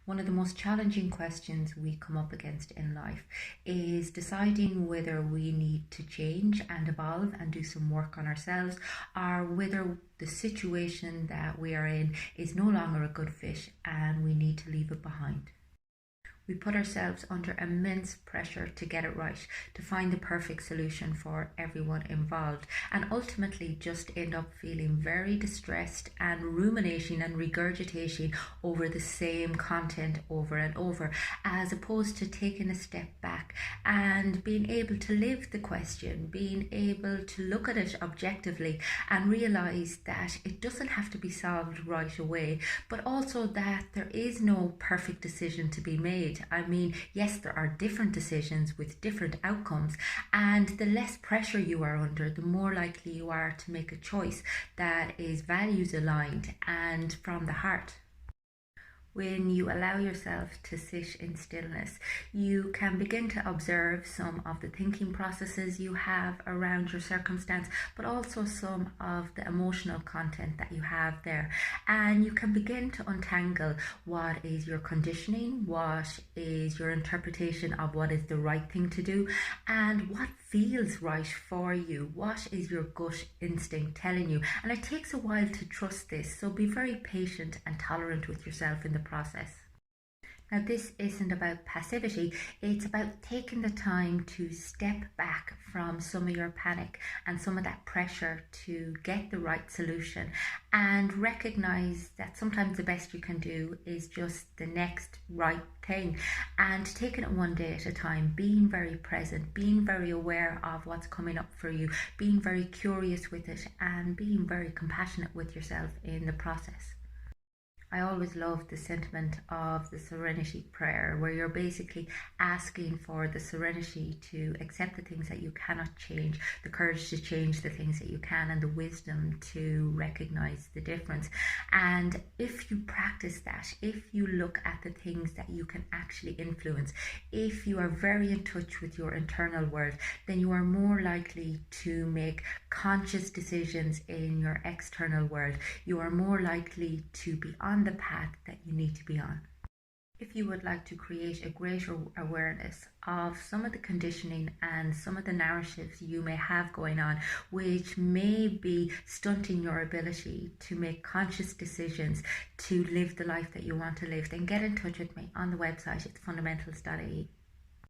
One of the most challenging questions we come up against in life is deciding whether we need to change and evolve and do some work on ourselves, or whether the situation that we are in is no longer a good fit and we need to leave it behind. We put ourselves under immense pressure to get it right, to find the perfect solution for everyone involved, and ultimately just end up feeling very distressed and ruminating and regurgitating over the same content over and over, as opposed to taking a step back and being able to live the question, being able to look at it objectively and realize that it doesn't have to be solved right away, but also that there is no perfect decision to be made. I mean, yes, there are different decisions with different outcomes, and the less pressure you are under, the more likely you are to make a choice that is values aligned and from the heart. When you allow yourself to sit in stillness, you can begin to observe some of the thinking processes you have around your circumstance, but also some of the emotional content that you have there. And you can begin to untangle what is your conditioning, what is your interpretation of what is the right thing to do, and what feels right for you. What is your gut instinct telling you? And it takes a while to trust this, so be very patient and tolerant with yourself in the process. Now, this isn't about passivity, it's about taking the time to step back from some of your panic and some of that pressure to get the right solution, and recognize that sometimes the best you can do is just the next right thing, and taking it one day at a time, being very present, being very aware of what's coming up for you, being very curious with it, and being very compassionate with yourself in the process. I always love the sentiment of the Serenity Prayer, where you're basically asking for the serenity to accept the things that you cannot change, the courage to change the things that you can, and the wisdom to recognize the difference. And if you practice that, if you look at the things that you can actually influence, if you are very in touch with your internal world, then you are more likely to make conscious decisions in your external world. You are more likely to be on the path that you need to be on. If you would like to create a greater awareness of some of the conditioning and some of the narratives you may have going on, which may be stunting your ability to make conscious decisions to live the life that you want to live, then get in touch with me on the website. It's fundamentals.ie.